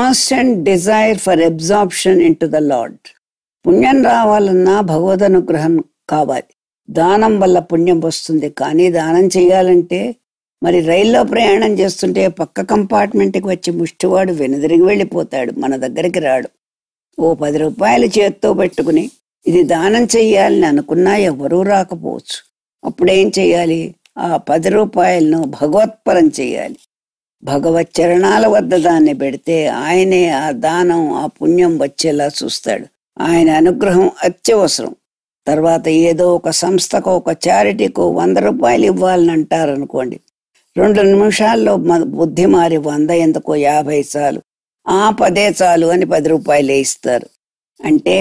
constant desire for absorption into the Lord. పుణ్యం రావాలన్నా భగవద్ అనుగ్రహం కావాలి. దానం వల్ల పుణ్యం వస్తుంది. కానీ దానం చేయాలంటే మరి రైల్లో ప్రయాణం చేస్తుంటే పక్క కంపార్ట్మెంట్కి వచ్చి ముష్టివాడు వెనుదిరిగి వెళ్ళిపోతాడు, మన దగ్గరికి రాడు. ఓ 10 రూపాయలు చేత్తో పెట్టుకుని ఇది దానం చెయ్యాలని అనుకున్నా ఎవరూ రాకపోవచ్చు. అప్పుడేం చెయ్యాలి? ఆ 10 రూపాయలను భగవత్పరం చెయ్యాలి. భగవత్ చరణాల వద్ద దాన్ని పెడితే ఆయనే ఆ దానం, ఆ పుణ్యం వచ్చేలా చూస్తాడు. ఆయన అనుగ్రహం అత్యవసరం. తర్వాత ఏదో ఒక సంస్థకో ఒక చారిటీకో 100 రూపాయలు ఇవ్వాలని అంటారనుకోండి, 2 నిమిషాల్లో బుద్ధి మారి 100 ఎందుకో 50 చాలు, 10 చాలు అని 10 రూపాయలే ఇస్తారు. అంటే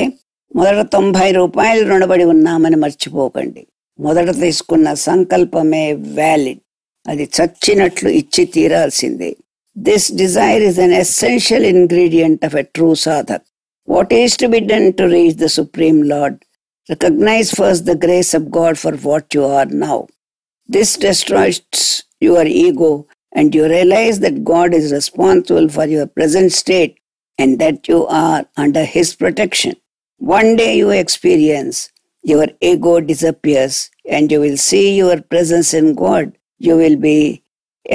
మొదట 90 రూపాయలు రుణపడి ఉన్నామని మర్చిపోకండి. మొదట తీసుకున్న సంకల్పమే వ్యాలిడ్. అది చచ్చినట్లు ఇచ్చి తీరాల్సిందే. This Dzire is an essential ingredient of a true సాధక్. What is to be done to reach the supreme lord? Recognize first the grace of God for what you are now. This destroys your ego and you realize that God is responsible for your present state and that you are under His protection. One day you experience your ego disappears and you will see your presence in God. You will be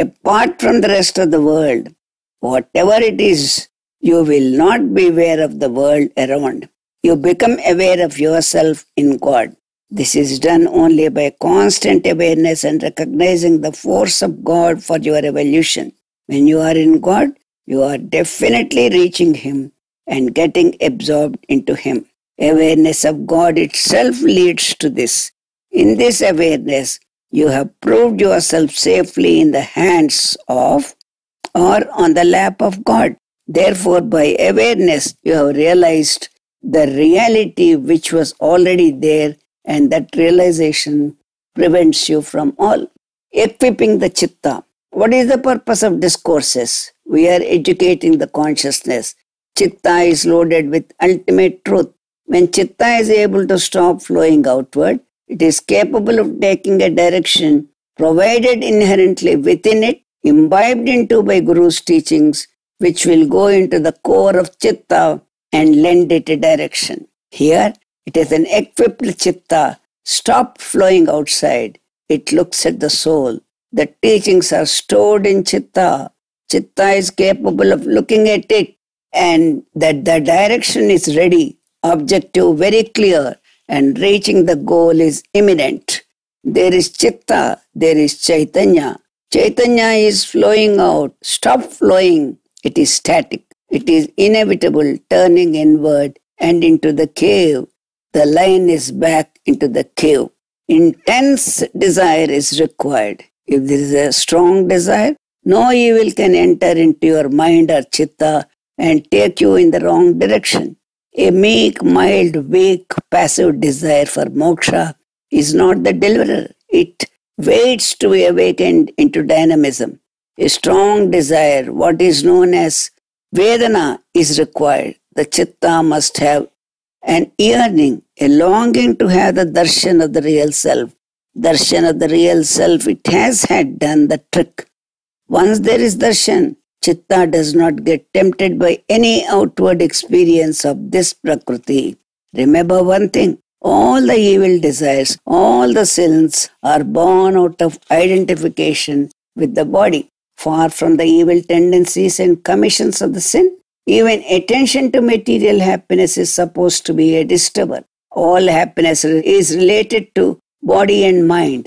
apart from the rest of the world. Whatever it is, you will not be aware of the world around. You become aware of yourself in God. This is done only by constant awareness and recognizing the force of God for your evolution. When you are in God, you are definitely reaching Him and getting absorbed into Him. Awareness of God itself leads to this. In this awareness, you have proved yourself safely in the hands of or on the lap of God. Therefore, by awareness, you have realized the reality which was already there, and that realization prevents you from all. Equipping the chitta. What is the purpose of discourses? We are educating the consciousness. Chitta is loaded with ultimate truth. When chitta is able to stop flowing outward, it is capable of taking a direction provided inherently within it, imbibed into by Guru's teachings, which will go into the core of chitta and lend it a direction. Here, it is an equipped chitta, stopped flowing outside. It looks at the soul. The teachings are stored in chitta. Chitta is capable of looking at it and that the direction is ready, objective very clear, and reaching the goal is imminent. There is chitta, there is chaitanya. Chaitanya is flowing out. Stop flowing. It is static. It is inevitable, turning inward and into the cave. The line is back into the cave. Intense desire is required. If there is a strong desire, no evil can enter into your mind or chitta and take you in the wrong direction. A meek, mild, weak, passive desire for moksha is not the deliverer. It waits to be awakened into dynamism. A strong desire, what is known as Vedana, is required. The chitta must have an yearning, a longing to have the darshan of the real self. Darshan of the real self, it has had done the trick. Once there is darshan, chitta does not get tempted by any outward experience of this prakriti. Remember one thing, all the evil desires, all the sins are born out of identification with the body. Far from the evil tendencies and commissions of the sin, even attention to material happiness is supposed to be a disturber. All happiness is related to body and mind.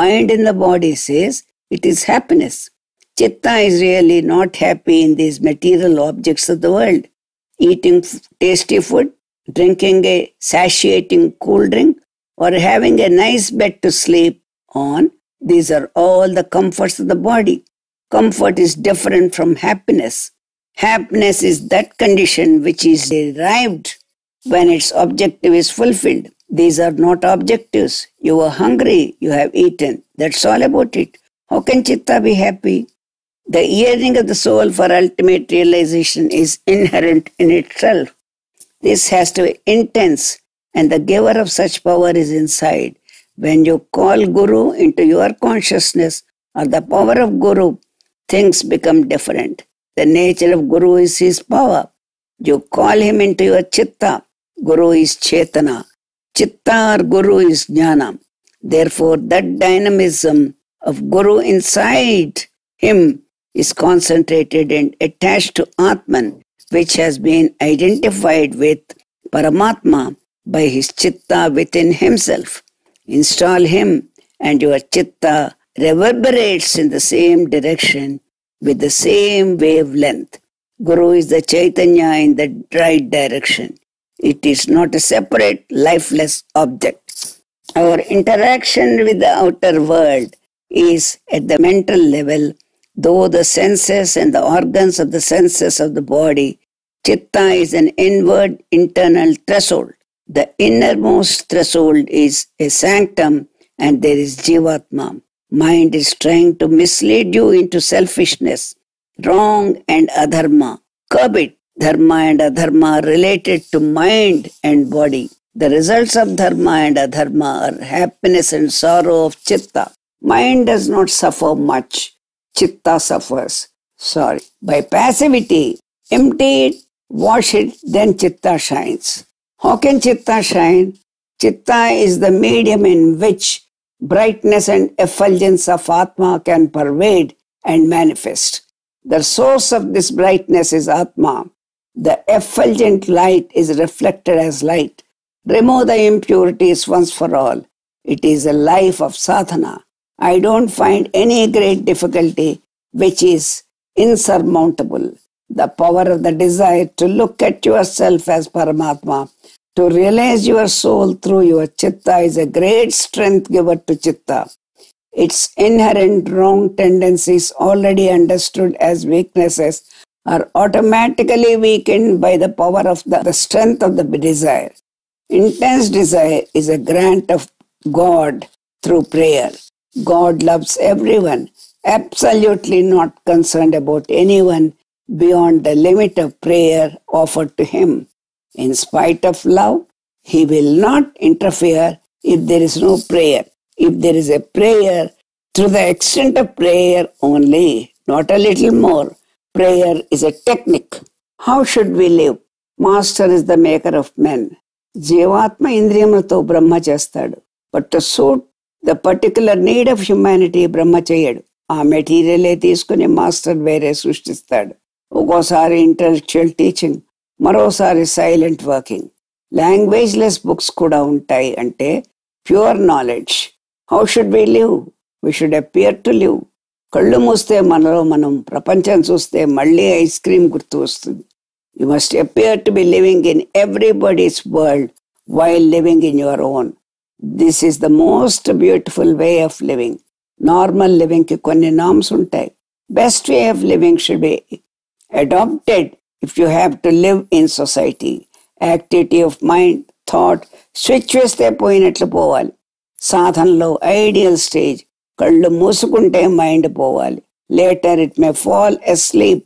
Mind in the body says it is happiness. Chitta is really not happy in these material objects of the world. Eating tasty food, drinking a satiating cool drink, or having a nice bed to sleep on, these are all the comforts of the body. Comfort is different from happiness. Happiness is that condition which is derived when its objective is fulfilled. These are not objectives. You are hungry, you have eaten. That's all about it. How can chitta be happy? The yearning of the soul for ultimate realization is inherent in itself. This has to be intense, and the giver of such power is inside. When you call Guru into your consciousness or the power of Guru, things become different. The nature of Guru is his power. You call him into your chitta. Guru is Chetana. Chitta or Guru is Jnana. Therefore, that dynamism of Guru inside him is concentrated and attached to Atman, which has been identified with Paramatma by his chitta within himself. Install him and your chitta reverberates in the same direction with the same wavelength. Guru is the Chaitanya in the right direction. It is not a separate, lifeless object. Our interaction with the outer world is at the mental level, though the senses and the organs of the senses of the body, chitta is an inward internal threshold. The innermost threshold is a sanctum and there is Jivatma. Mind is trying to mislead you into selfishness, wrong and adharma. Curb it. Dharma and adharma are related to mind and body. The results of dharma and adharma are happiness and sorrow of chitta. Mind does not suffer much. Chitta suffers. By passivity, empty it, wash it, then chitta shines. How can chitta shine? Chitta is the medium in which brightness and effulgence of Atma can pervade and manifest. The source of this brightness is Atma. The effulgent light is reflected as light. Remove the impurities once for all. It is a life of sadhana. I don't find any great difficulty which is insurmountable. The power of the desire to look at yourself as Paramatma, to realize your soul through your chitta is a great strength given to chitta. Its inherent wrong tendencies, already understood as weaknesses, are automatically weakened by the power of the strength of the desire. Intense desire is a grant of God through prayer. God loves everyone, absolutely not concerned about anyone beyond the limit of prayer offered to him. In spite of love, he will not interfere if there is no prayer. If there is a prayer, through the extent of prayer only, not a little more. Prayer is a technique. How should we live? Master is the maker of men. Jivatma indriyamalato Brahma chestadu. But to suit the particular need of humanity, Brahma cheyadu. ఆ మెటీరియలే తీసుకుని master వేరే సృష్టిస్తాడు. ఒక్కోసారి intellectual teaching, మరోసారి silent working. Languageless books కూడా ఉంటాయి అంటే pure knowledge. How should we live? We should appear to live. కళ్ళు మూస్తే మనలో మనం ప్రపంచం చూస్తే మళ్ళీ ఐస్ క్రీమ్ గుర్తు వస్తుంది. You must appear to be living in everybody's world while living in your own. This is the most beautiful way of living. Normal లివింగ్కి కొన్ని నామ్స్ ఉంటాయి. Best way of living should be adapted if you have to live in society. Activity of mind, thought switch వేస్తే పోయినట్లు పోవాలి. సాధనలో ideal stage, కళ్ళు మూసుకుంటే mind పోవాలి. Later it may fall asleep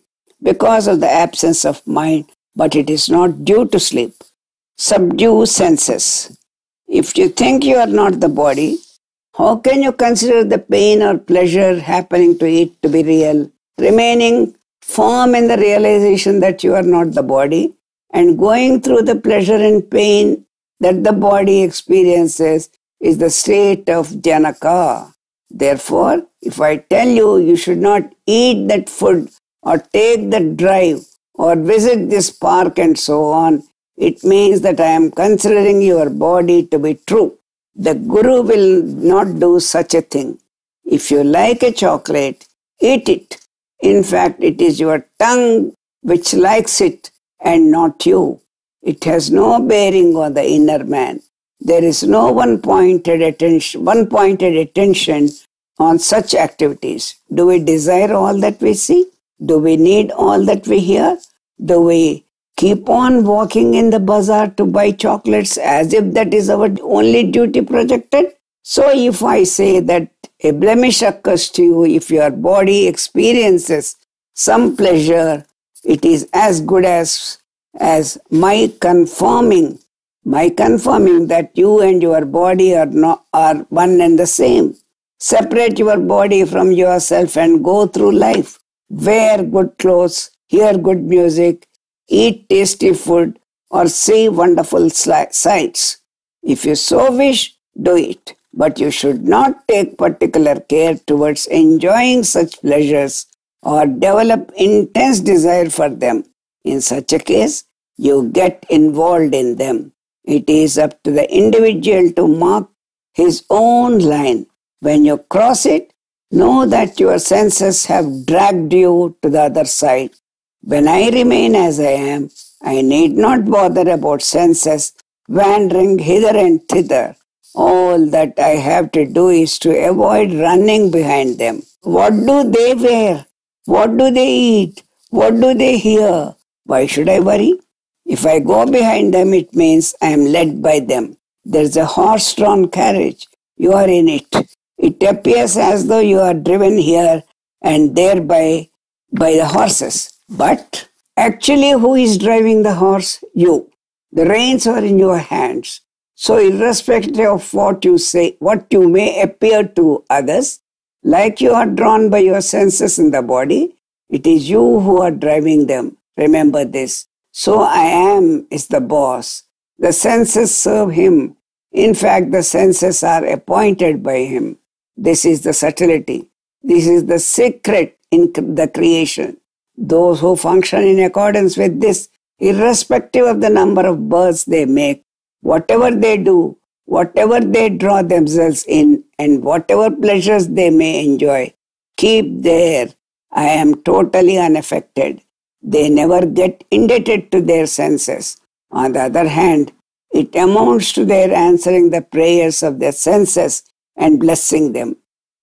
because of the absence of mind, but it is not due to sleep. Subdue senses. If you think you are not the body, how can you consider the pain or pleasure happening to it to be real? Remaining firm in the realization that you are not the body and going through the pleasure and pain that the body experiences is the state of Janaka. Therefore, if I tell you you should not eat that food or take that drive or visit this park and so on, it means that I am considering your body to be true. The Guru will not do such a thing. If you like a chocolate, eat it. In fact, it is your tongue which likes it and not you. It has no bearing on the inner man. There is no one-pointed attention on such activities. Do we desire all that we see? Do we need all that we hear? Do we keep on walking in the bazaar to buy chocolates as if that is our only duty projected? So if I say that a blemish occurs to you, if your body experiences some pleasure, it is as good as my confirming that you and your body are one and the same. Separate your body from yourself and go through life. Wear good clothes, hear good music, eat tasty food, or see wonderful sights. If you so wish, do it. But you should not take particular care towards enjoying such pleasures or develop intense desire for them. In such a case, you get involved in them. It is up to the individual to mark his own line. When you cross it, know that your senses have dragged you to the other side. When I remain as I am, I need not bother about senses wandering hither and thither. All that I have to do is to avoid running behind them. What do they wear? What do they eat? What do they hear? Why should I worry? If I go behind them, it means I am led by them. There's a horse-drawn carriage. You are in it. It appears as though you are driven here and there by the horses. But actually, who is driving the horse? You. The reins are in your hands. So irrespective of what you say, what you may appear to others, like you are drawn by your senses in the body, it is you who are driving them. Remember this. So I am is the boss. The senses serve him. In fact, the senses are appointed by him. This is the subtlety. This is the secret in the creation. Those who function in accordance with this, irrespective of the number of births they make, whatever they do, whatever they draw themselves in, and whatever pleasures they may enjoy, keep there. I am totally unaffected. They never get indebted to their senses. On the other hand, it amounts to their answering the prayers of their senses and blessing them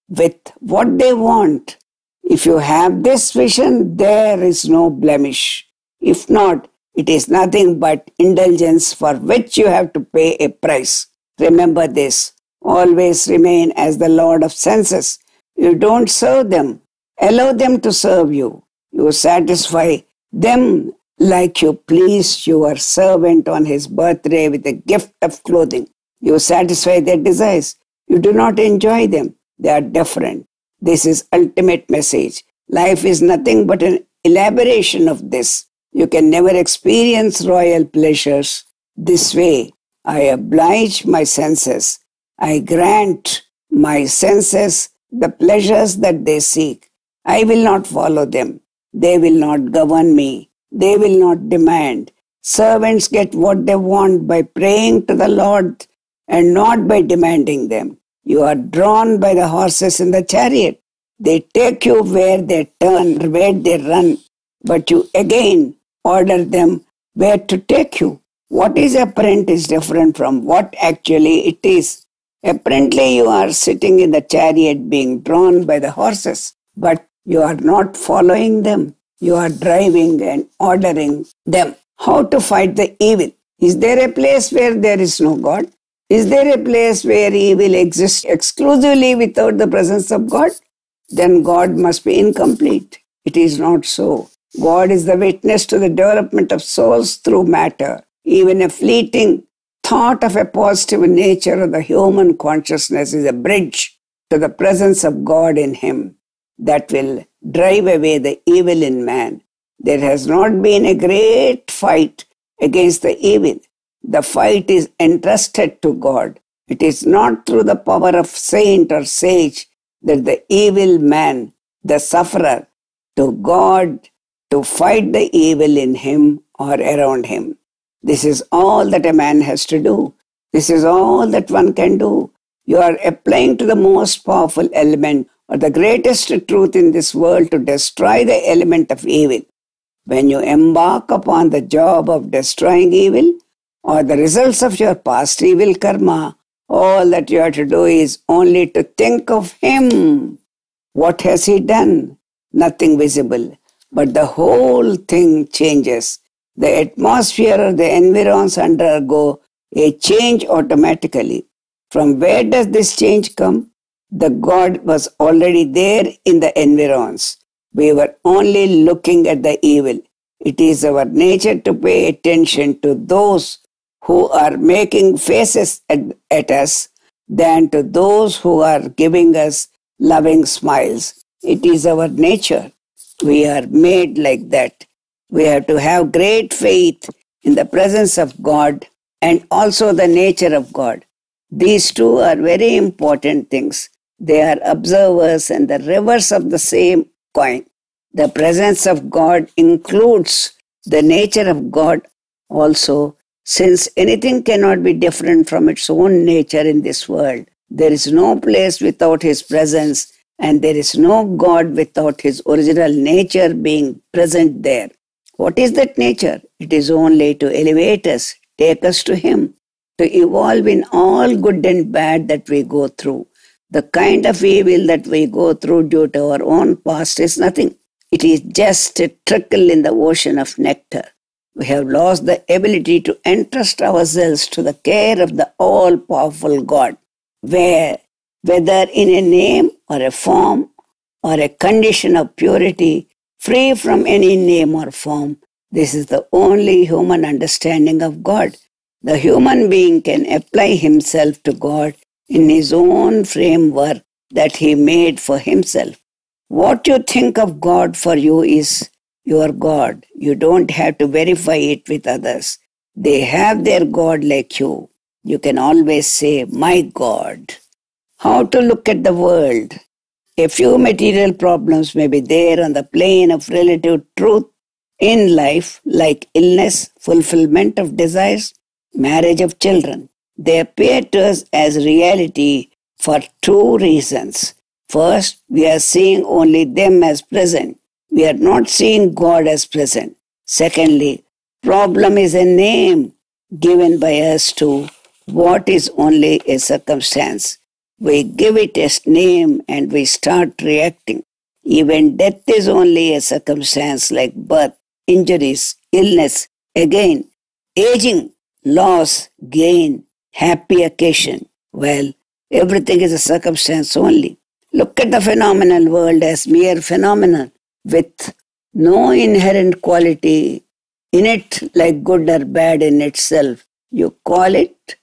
with what they want. If you have this vision, there is no blemish. If not, it is nothing but indulgence for which you have to pay a price. Remember this. Always remain as the Lord of senses. You don't serve them. Allow them to serve you. You satisfy them like you please your servant on his birthday with a gift of clothing. You satisfy their desires. You do not enjoy them. They are different. This is ultimate message. Life is nothing but an elaboration of this. You can never experience royal pleasures this way. I oblige my senses. I grant my senses the pleasures that they seek. I will not follow them. They will not govern me. They will not demand. Servants get what they want by praying to the Lord and not by demanding them. You are drawn by the horses in the chariot. They take you where they turn, where they run, but you again order them where to take you. What is apparent is different from what actually it is. Apparently you are sitting in the chariot being drawn by the horses, but you are not following them. You are driving and ordering them. How to fight the evil? Is there a place where there is no God? Is there a place where evil exists exclusively without the presence of God? Then God must be incomplete. It is not so. God is the witness to the development of souls through matter. Even a fleeting thought of a positive nature of the human consciousness is a bridge to the presence of God in him that will drive away the evil in man. There has not been a great fight against the evil. The fight is entrusted to God. It is not through the power of saint or sage that the evil man, the sufferer, to God to fight the evil in him or around him. This is all that a man has to do. This is all that one can do. You are applying to the most powerful element or the greatest truth in this world to destroy the element of evil. When you embark upon the job of destroying evil or the results of your past evil karma, all that you have to do is only to think of him. What has he done? Nothing visible. But the whole thing changes. The atmosphere or the environs undergo a change automatically. From where does this change come? The God was already there in the environs. We were only looking at the evil. It is our nature to pay attention to those who are making faces at us than to those who are giving us loving smiles. It is our nature. We are made like that. We have to have great faith in the presence of God and also the nature of God. These two are very important things. They are observers and the reverse of the same coin. The presence of God includes the nature of God also, since anything cannot be different from its own nature in this world. There is no place without His presence, and there is no God without His original nature being present there. What is that nature? It is only to elevate us, take us to Him, to evolve in all good and bad that we go through. The kind of evil that we go through due to our own past is nothing. It is just a trickle in the ocean of nectar. We have lost the ability to entrust ourselves to the care of the all-powerful God, where, whether in a name or a form or a condition of purity, free from any name or form, this is the only human understanding of God. The human being can apply himself to God in his own framework that he made for himself. What you think of God for you is your God. You don't have to verify it with others. They have their God like you. You can always say, my God. How to look at the world? A few material problems may be there on the plane of relative truth in life, like illness, fulfillment of desires, marriage of children. They appear to us as reality for two reasons. First, we are seeing only them as present. We are not seeing God as present. Secondly, problem is a name given by us to what is only a circumstance. We give it a name and we start reacting. Even death is only a circumstance like birth, injuries, illness, again, aging, loss, gain, happy occasion. Well, everything is a circumstance only. Look at the phenomenal world as mere phenomenon with no inherent quality in it like good or bad in itself. You call it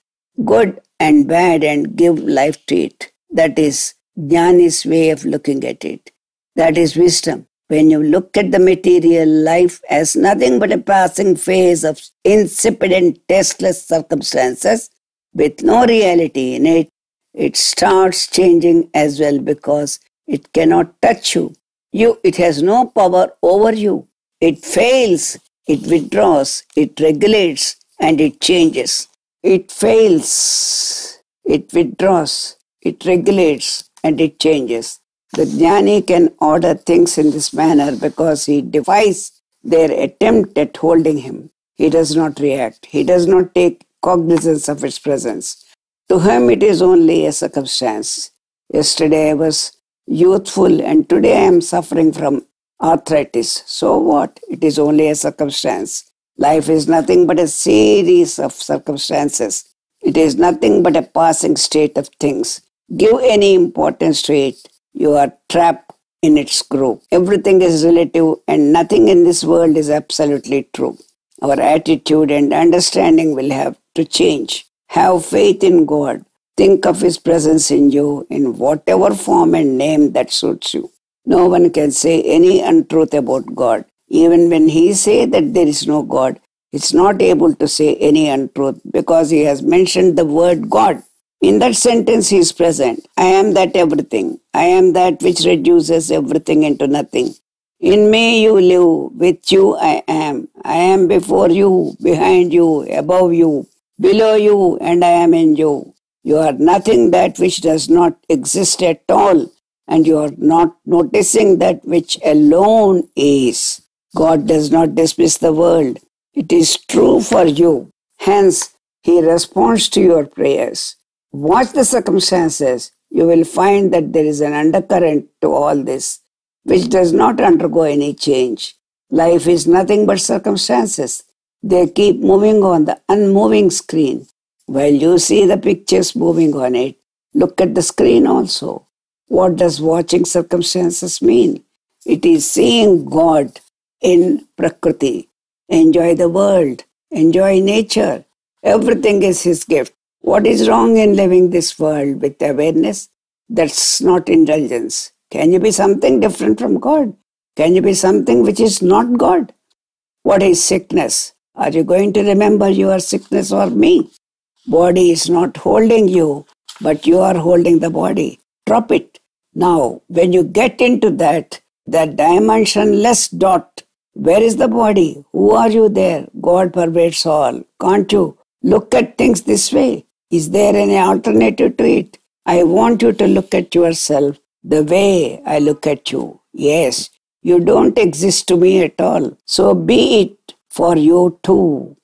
good and bad and give life to it. That is Jnani's way of looking at it. That is wisdom. When you look at the material life as nothing but a passing phase of insipid and tasteless circumstances with no reality in it, it starts changing as well because it cannot touch you. It has no power over you. It fails, it withdraws, it regulates, and it changes. It fails, it withdraws, it regulates, and it changes. The Jnani can order things in this manner because he defies their attempt at holding him. He does not react. He does not take cognizance of its presence. To him, it is only a circumstance. Yesterday I was youthful and today I am suffering from arthritis. So what? It is only a circumstance. Life is nothing but a series of circumstances. It is nothing but a passing state of things. Give any importance to it, you are trapped in its groove. Everything is relative and nothing in this world is absolutely true. Our attitude and understanding will have to change. Have faith in God. Think of His presence in you in whatever form and name that suits you. No one can say any untruth about God. Even when He says that there is no God, it's not able to say any untruth because He has mentioned the word God. In that sentence He is present. I am that everything. I am that which reduces everything into nothing. In me you live, with you I am. I am before you, behind you, above you, below you, and I am in you. You are nothing that which does not exist at all, and you are not noticing that which alone is. God does not dismiss the world. It is true for you. Hence, He responds to your prayers. Watch the circumstances. You will find that there is an undercurrent to all this, which does not undergo any change. Life is nothing but circumstances. They keep moving on the unmoving screen. While you see the pictures moving on it, look at the screen also. What does watching circumstances mean? It is seeing God in Prakriti. Enjoy the world. Enjoy nature. Everything is His gift. What is wrong in living this world with awareness? That's not indulgence. Can you be something different from God? Can you be something which is not God? What is sickness? Are you going to remember your sickness or me? Body is not holding you, but you are holding the body. Drop it. Now, when you get into that dimensionless dot, where is the body? Who are you there? God pervades all. Can't you look at things this way? Is there any alternative to it? I want you to look at yourself the way I look at you. Yes, you don't exist to me at all. So be it for you too.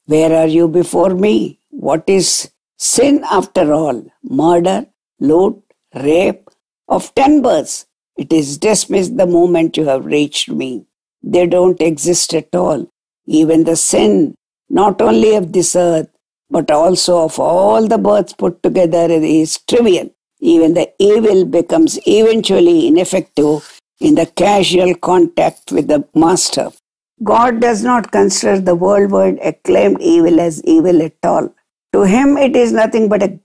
Where are you before me? What is sin after all? Murder, loot, rape of 10 births. It is dismissed the moment you have reached me. They don't exist at all. Even the sin, not only of this earth, but also of all the births put together, is trivial. Even the evil becomes eventually ineffective in the casual contact with the master. God does not consider the worldwide acclaimed evil as evil at all. To him, it is nothing but a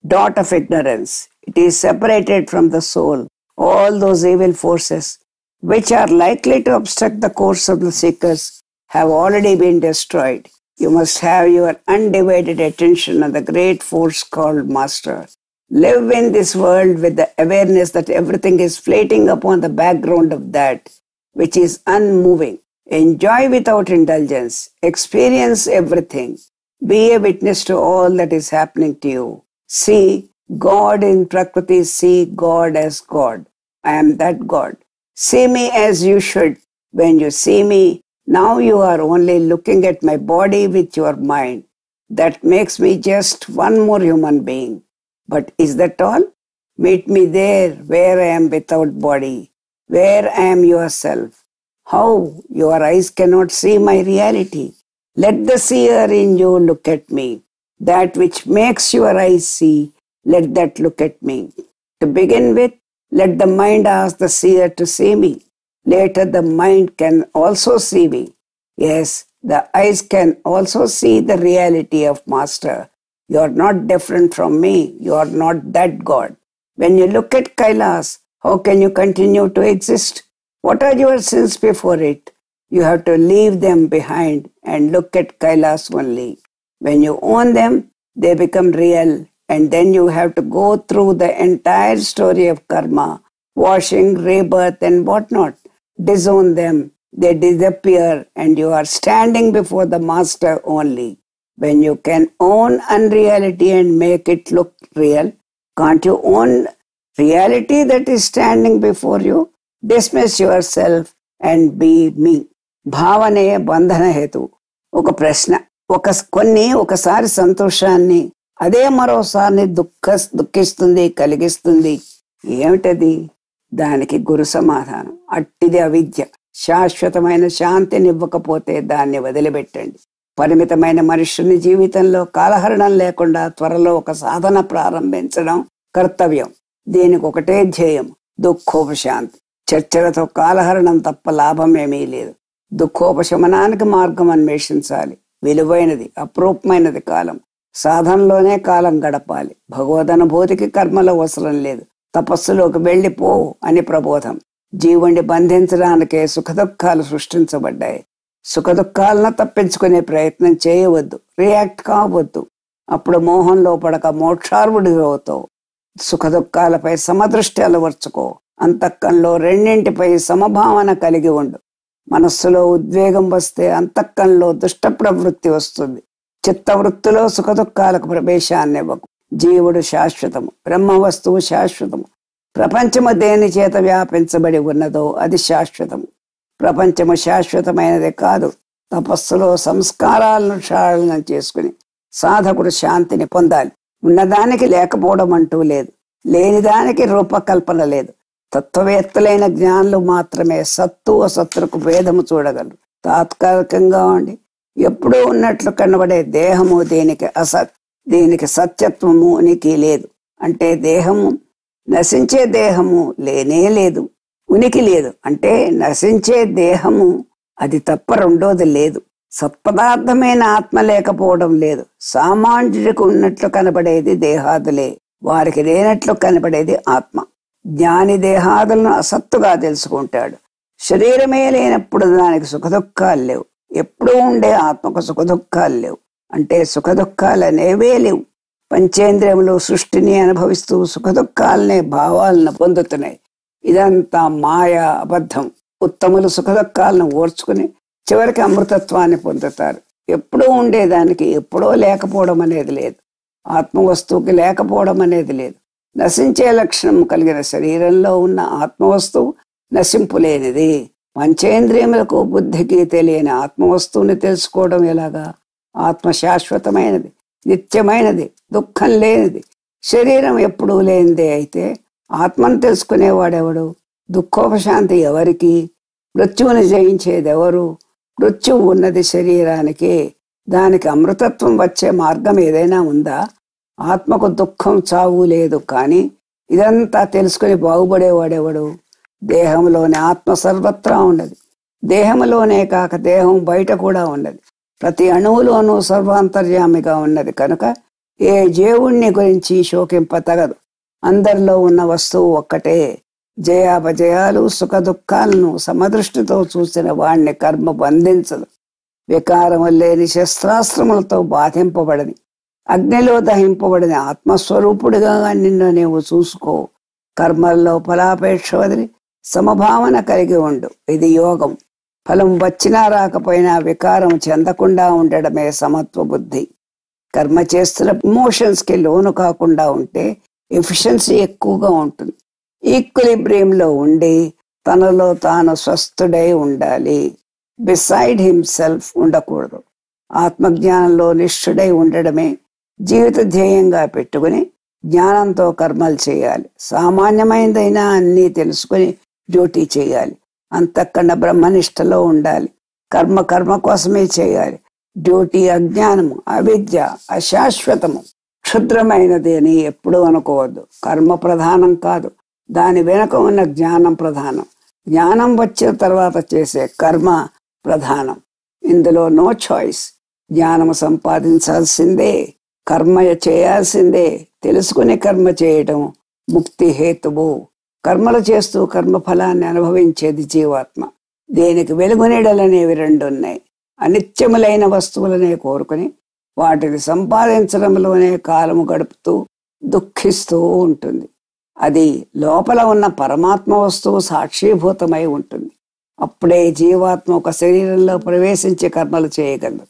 dot of ignorance. It is separated from the soul. All those evil forces which are likely to obstruct the course of the seekers have already been destroyed. You must have your undivided attention on the great force called Master. Live in this world with the awareness that everything is floating upon the background of that which is unmoving. Enjoy without indulgence. Experience everything. Be a witness to all that is happening to you. See God in Prakriti. See God as God. I am that God. See me as you should. When you see me, now you are only looking at my body with your mind. That makes me just one more human being. But is that all? Meet me there where I am without body, where I am yourself. How? Your eyes cannot see my reality. Let the seer in you look at me. That which makes your eyes see, let that look at me. To begin with, let the mind ask the seer to see me. Later, the mind can also see me. Yes, the eyes can also see the reality of Master. You are not different from me. You are not that God. When you look at Kailas, how can you continue to exist? What are your sins before it? You have to leave them behind and look at Kailas only. When you own them, they become real, and then you have to go through the entire story of karma, washing, rebirth, and whatnot. Disown them, they disappear, and you are standing before the Master only. When you can own unreality and make it look real, can't you own reality that is standing before you? Dismiss yourself and be me. భావనే బంధన హేతు. ఒక ప్రశ్న, ఒకసారి సంతోషాన్ని అదే మరోసారి దుఃఖిస్తుంది, కలిగిస్తుంది. ఏమిటది? దానికి గురు సమాధానం. అట్టిది అవిద్య. శాశ్వతమైన శాంతినివ్వకపోతే దాన్ని వదిలిపెట్టండి. పరిమితమైన మనుష్యుని జీవితంలో కాలహరణం లేకుండా త్వరలో ఒక సాధన ప్రారంభించడం కర్తవ్యం. దీనికి ఒకటే ధ్యేయం, దుఃఖోపశాంతి. చర్చలతో కాలహరణం తప్ప లాభం ఏమీ లేదు. దుఃఖోపశమనానికి మార్గం అన్వేషించాలి. విలువైనది, అప్రూపమైనది కాలం. సాధనలోనే కాలం గడపాలి. భగవదనుభూతికి కర్మల అవసరం లేదు. తపస్సులోకి వెళ్ళిపో అని ప్రబోధం. జీవుణ్ణి బంధించడానికే సుఖదుఖాలు సృష్టించబడ్డాయి. సుఖదుఖాలను తప్పించుకునే ప్రయత్నం చేయవద్దు. రియాక్ట్ కావద్దు. అప్పుడు మోహంలో పడక మోక్షార్వుడిగా అవుతావు. సుఖదుఖాలపై సమదృష్టి అలవర్చుకో. అంతఃకంలో రెండింటిపై సమభావన కలిగి ఉండు. మనస్సులో ఉద్వేగం వస్తే అంతఃకంలో దుష్ట ప్రవృత్తి వస్తుంది. చిత్తవృత్తిలో సుఖదుఖాలకు ప్రవేశాన్నివ్వకు. జీవుడు శాశ్వతము, బ్రహ్మ వస్తువు శాశ్వతము. ప్రపంచము దేని చేత వ్యాపించబడి ఉన్నదో అది శాశ్వతము. ప్రపంచము శాశ్వతమైనదే కాదు. తపస్సులో సంస్కారాలను క్షాళనం చేసుకుని సాధకుడు శాంతిని పొందాలి. ఉన్నదానికి లేకపోవడం అంటూ లేదు, లేనిదానికి రూపకల్పన లేదు. తత్వవేత్తలైన జ్ఞానులు మాత్రమే సత్తు అసత్తులకు భేదము చూడగలరు. తాత్కాలికంగా ఉండి ఎప్పుడూ ఉన్నట్లు కనబడే దేహము దీనికి అసత్, దీనికి సత్యత్వము ఉనికి లేదు. అంటే దేహము, నశించే దేహము లేనే లేదు, ఉనికి లేదు. అంటే నశించే దేహము అది తప్ప రెండోది లేదు. సత్పదార్థమైన ఆత్మ లేకపోవడం లేదు. సామాన్యుడికి ఉన్నట్లు కనబడేది దేహాదులే, వారికి లేనట్లు కనబడేది ఆత్మ. జ్ఞాని దేహాదులను అసత్తుగా తెలుసుకుంటాడు. శరీరమే లేనప్పుడు దానికి సుఖదుఖాలు లేవు. ఎప్పుడూ ఉండే ఆత్మకు సుఖ దుఃఖాలు లేవు. అంటే సుఖ దుఃఖాలు అనేవే లేవు. పంచేంద్రియములు సృష్టిని అనుభవిస్తూ సుఖ దుఃఖాలనే భావాలను పొందుతున్నాయి. ఇదంతా మాయ, అబద్ధం. ఉత్తములు సుఖ దుఃఖాలను ఓర్చుకుని చివరికి అమృతత్వాన్ని పొందుతారు. ఎప్పుడూ ఉండేదానికి ఎప్పుడో లేకపోవడం అనేది లేదు. ఆత్మవస్తువుకి లేకపోవడం అనేది లేదు. నశించే లక్షణం కలిగిన శరీరంలో ఉన్న ఆత్మవస్తువు నశింపులేనిది. పంచేంద్రియములకు బుద్ధికి తెలియని ఆత్మవస్తువుని తెలుసుకోవడం ఎలాగా? ఆత్మ శాశ్వతమైనది, నిత్యమైనది, దుఃఖం లేనిది, శరీరం ఎప్పుడూ లేనిదే అయితే ఆత్మను తెలుసుకునేవాడెవడు? దుఃఖోపశాంతి ఎవరికి? మృత్యువుని జయించేది ఎవరు? మృత్యువు ఉన్నది శరీరానికి. దానికి అమృతత్వం వచ్చే మార్గం ఏదైనా ఉందా? ఆత్మకు దుఃఖం, చావు లేదు. కానీ ఇదంతా తెలుసుకుని బాగుపడేవాడెవడు? దేహంలోని ఆత్మ సర్వత్రా ఉన్నది. దేహంలోనే కాక దేహం బయట కూడా ఉన్నది. ప్రతి అణువులోనూ సర్వాంతర్యామిగా ఉన్నది కనుక ఏ జీవుణ్ణి గురించి శోకింప తగదు. అందరిలో ఉన్న వస్తువు ఒక్కటే. జయాపజయాలు, సుఖ దుఃఖాలను సమదృష్టితో చూసిన వాణ్ణి కర్మ బంధించదు. వికారము లేని శస్త్రాస్త్రములతో బాధింపబడని, అగ్నిలో దహింపబడిన ఆత్మస్వరూపుడిగా నిన్ను నీవు చూసుకో. కర్మల్లో ఫలాపేక్ష వదిలి సమభావన కలిగి ఉండు. ఇది యోగం. ఫలం వచ్చినా రాకపోయినా వికారం చెందకుండా ఉండడమే సమత్వ బుద్ధి. కర్మ చేస్తున్న ఇమోషన్స్కి లోను కాకుండా ఉంటే ఎఫిషియన్సీ ఎక్కువగా ఉంటుంది. ఈక్విలిబ్రియంలో ఉండి తనలో తాను స్వస్థుడై ఉండాలి. బిసైడ్ హిమ్సెల్ఫ్ ఉండకూడదు. ఆత్మజ్ఞానంలో నిష్ఠుడై ఉండడమే జీవిత ధ్యేయంగా పెట్టుకుని జ్ఞానంతో కర్మలు చేయాలి. సామాన్యమైనదైనా అన్నీ తెలుసుకుని డ్యూటీ చేయాలి. అంతకన్నా బ్రహ్మనిష్టలో ఉండాలి. కర్మ కోసమే చేయాలి. డ్యూటీ అజ్ఞానము, అవిద్య, అశాశ్వతము, క్షుద్రమైనది అని ఎప్పుడూ అనుకోవద్దు. కర్మ ప్రధానం కాదు, దాని వెనుక ఉన్న జ్ఞానం ప్రధానం. జ్ఞానం వచ్చిన తర్వాత చేసే కర్మ ప్రధానం. ఇందులో నో చాయిస్. జ్ఞానము సంపాదించాల్సిందే, కర్మ చేయాల్సిందే. తెలుసుకుని కర్మ చేయటం ముక్తి హేతువు. కర్మలు చేస్తూ కర్మఫలాన్ని అనుభవించేది జీవాత్మ. దేనికి వెలుగునీడలనేవి రెండు ఉన్నాయి. అనిత్యములైన వస్తువులనే కోరుకుని వాటిని సంపాదించడంలోనే కాలము గడుపుతూ దుఃఖిస్తూ ఉంటుంది. అది లోపల ఉన్న పరమాత్మ వస్తువు సాక్షీభూతమై ఉంటుంది. అప్పుడే జీవాత్మ ఒక శరీరంలో ప్రవేశించి కర్మలు చేయగలదు.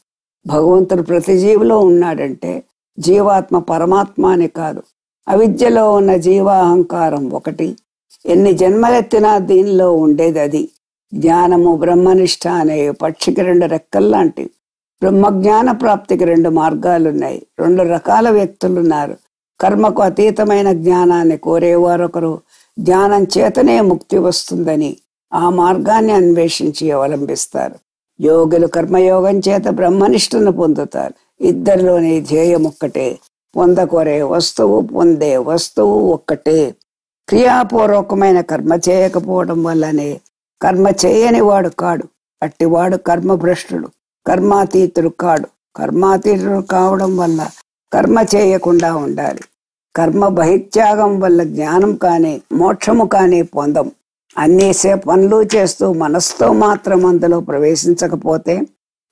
భగవంతుడు ప్రతి జీవిలో ఉన్నాడంటే జీవాత్మ పరమాత్మ అని కాదు. అవిద్యలో ఉన్న జీవాహంకారం ఒకటి. ఎన్ని జన్మలెత్తినా దీనిలో ఉండేది అది. జ్ఞానము, బ్రహ్మనిష్ట అనే పక్షికి రెండు రెక్కల్లాంటివి. బ్రహ్మజ్ఞాన ప్రాప్తికి రెండు మార్గాలున్నాయి. రెండు రకాల వ్యక్తులున్నారు. కర్మకు అతీతమైన జ్ఞానాన్ని కోరేవారొకరు. జ్ఞానం చేతనే ముక్తి వస్తుందని ఆ మార్గాన్ని అన్వేషించి అవలంబిస్తారు. యోగులు కర్మయోగం చేత బ్రహ్మనిష్టను పొందుతారు. ఇద్దరిలోని ధ్యేయం ఒక్కటే. పొందకోరే వస్తువు, పొందే వస్తువు ఒక్కటే. క్రియాపూర్వకమైన కర్మ చేయకపోవడం వల్లనే కర్మ చేయని వాడు కాడు. అట్టివాడు కర్మభ్రష్టుడు, కర్మాతీతుడు కాడు. కర్మాతీతుడు కావడం వల్ల కర్మ చేయకుండా ఉండాలి. కర్మ బహిత్యాగం వల్ల జ్ఞానం కానీ మోక్షము కానీ పొందం. అన్నేసే పనులు చేస్తూ మనసుతో మాత్రం అందులో ప్రవేశించకపోతే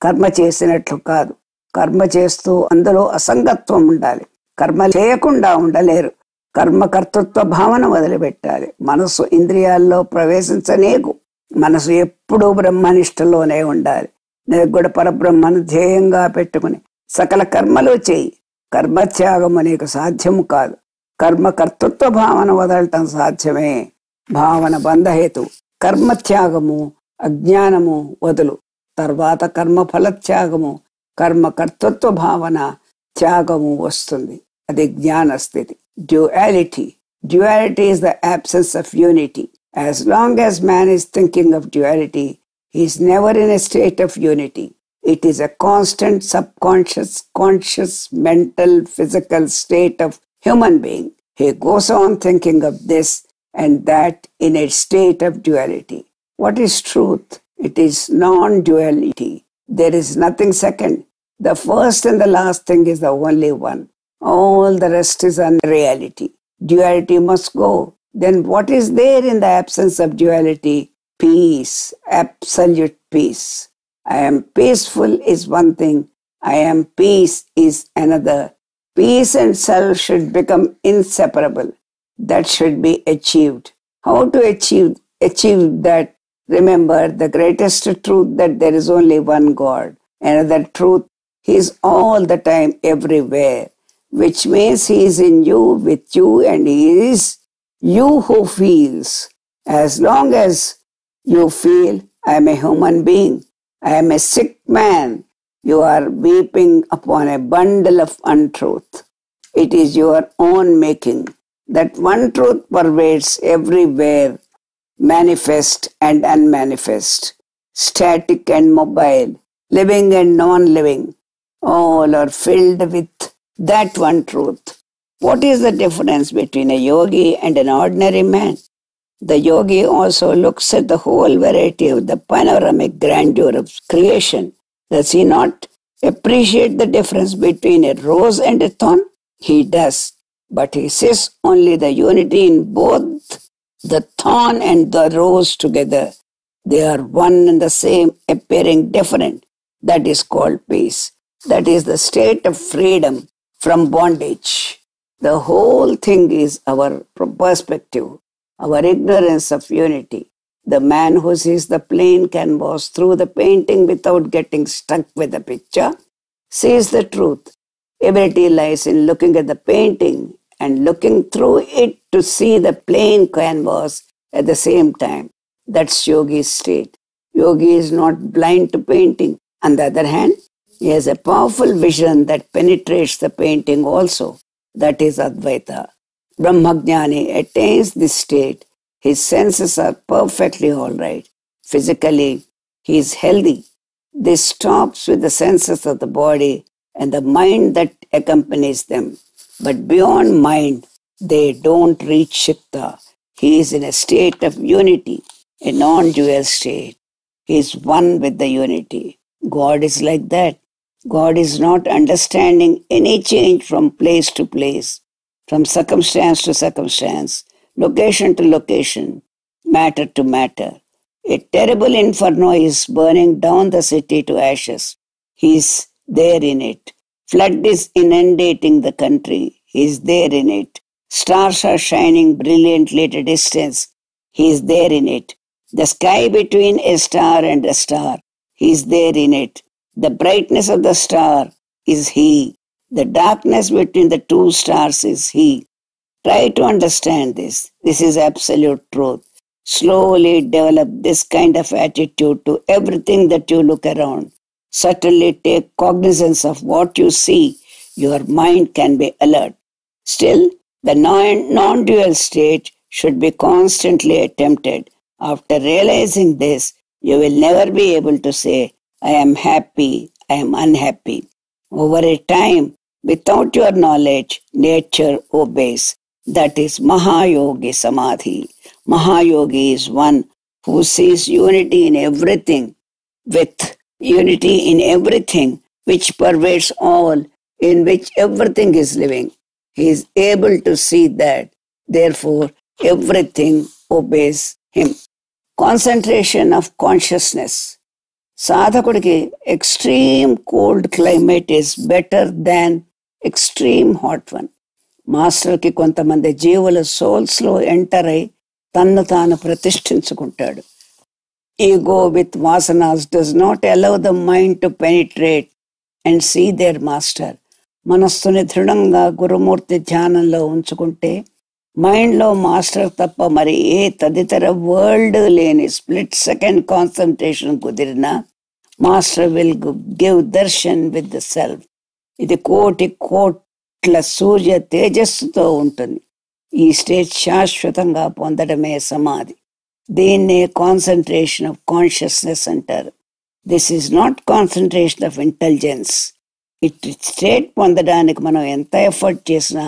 కర్మ చేసినట్లు కాదు. కర్మ చేస్తూ అందులో అసంగత్వం ఉండాలి. కర్మ చేయకుండా ఉండలేరు. కర్మకర్తృత్వ భావన వదిలిపెట్టాలి. మనసు ఇంద్రియాల్లో ప్రవేశించనేకు. మనసు ఎప్పుడూ బ్రహ్మనిష్టలోనే ఉండాలి. నిర్గుణ పరబ్రహ్మను ధ్యేయంగా పెట్టుకుని సకల కర్మలు చేయి. కర్మత్యాగము నీకు సాధ్యము కాదు. కర్మకర్తృత్వ భావన వదలటం సాధ్యమే. భావన బంధహేతు. కర్మత్యాగము, అజ్ఞానము వదులు. తర్వాత కర్మఫలత్యాగము, కర్మకర్తృత్వ భావన త్యాగము వస్తుంది. అది జ్ఞాన స్థితి. Duality. Duality is the absence of unity. As long as man is thinking of duality, he is never in a state of unity. It is a constant subconscious, conscious, mental, physical state of human being. He goes on thinking of this and that in a state of duality. What is truth? It is non-duality. There is nothing second. The first and the last thing is the only one. All the rest is unreality. Duality must go. Then what is there in the absence of duality? Peace, absolute peace. I am peaceful is one thing, I am peace is another. Peace and self should become inseparable. That should be achieved. How to achieve that? Remember the greatest truth that there is only one God. Another truth, He is all the time everywhere, which means He is in you, with you, and He is you who feels. As long as you feel, I am a human being, I am a sick man, you are weeping upon a bundle of untruth. It is your own making. That one truth pervades everywhere, manifest and unmanifest, static and mobile, living and non-living. All are filled with that one truth. What is the difference between a yogi and an ordinary man? The yogi also looks at the whole variety of the panoramic grandeur of creation. Does he not appreciate the difference between a rose and a thorn? He does, but he sees only the unity in both the thorn and the rose together. They are one and the same, appearing different. That is called peace. That is the state of freedom from bondage. The whole thing is our perspective, our ignorance of unity. The man who sees the plain canvas through the painting without getting stuck with the picture sees the truth. Ability lies in looking at the painting and looking through it to see the plain canvas at the same time. That's yogi's state. Yogi is not blind to painting. On the other hand, he has a powerful vision that penetrates the painting also. That is Advaita. Brahmajnani attains this state. His senses are perfectly all right. Physically, he is healthy. This stops with the senses of the body and the mind that accompanies them. But beyond mind, they don't reach Chitta. He is in a state of unity, a non-dual state. He is one with the unity. God is like that. God is not understanding any change from place to place, from circumstance to circumstance, location to location, matter to matter. A terrible inferno is burning down the city to ashes. He is there in it. Flood is inundating the country. He is there in it. Stars are shining brilliantly at a distance. He is there in it. The sky between a star and a star. He is there in it. The brightness of the star is He. The darkness between the two stars is He. Try to understand this. This is absolute truth. Slowly develop this kind of attitude to everything that you look around. Certainly take cognizance of what you see. Your mind can be alert. Still, the non-dual state should be constantly attempted. After realizing this, you will never be able to say, I am happy, I am unhappy. Over a time, without your knowledge, nature obeys. That is Mahayogi Samadhi. Mahayogi is one who sees unity in everything, with unity in everything, which pervades all, in which everything is living. He is able to see that. Therefore, everything obeys him. Concentration of consciousness. సాధకుడికి extreme cold climate is better than extreme hot one. మాస్టర్కి కొంతమంది జీవుల సోల్స్లో enter అయి తన్ను తాను ప్రతిష్ఠించుకుంటాడు. Ego with vasanas does not allow the mind to penetrate and see their master. మనస్సుని దృఢంగా గురుమూర్తి ధ్యానంలో ఉంచుకుంటే మైండ్లో మాస్టర్ తప్ప మరి ఏ తదితర వరల్డ్ లేని స్ప్లిట్ సెకండ్ కాన్సన్ట్రేషన్ కుదిరినా master will give darshan with the self. ఇది కోట్ల సూర్య తేజస్సుతో ఉంటుంది. ఈ స్టేజ్ శాశ్వతంగా పొందడమే సమాధి. దీన్నే కాన్సన్ట్రేషన్ ఆఫ్ కాన్షియస్నెస్ అంటారు. This is not concentration of intelligence. It state పొందడానికి మనం ఎంత ఎఫర్ట్ చేసినా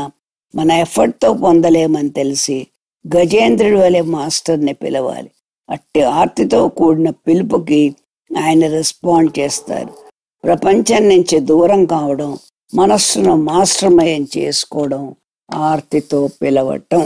మన ఎఫర్ట్తో పొందలేమని తెలిసి గజేంద్రుడి వలె మాస్టర్ని పిలవాలి. అట్టి ఆర్తితో కూడిన పిలుపుకి ఆయన రెస్పాండ్ చేస్తారు. ప్రపంచం నుంచి దూరం కావడం, మనస్సును మాస్టర్మయం చేసుకోవడం, ఆర్తితో పిలవటం.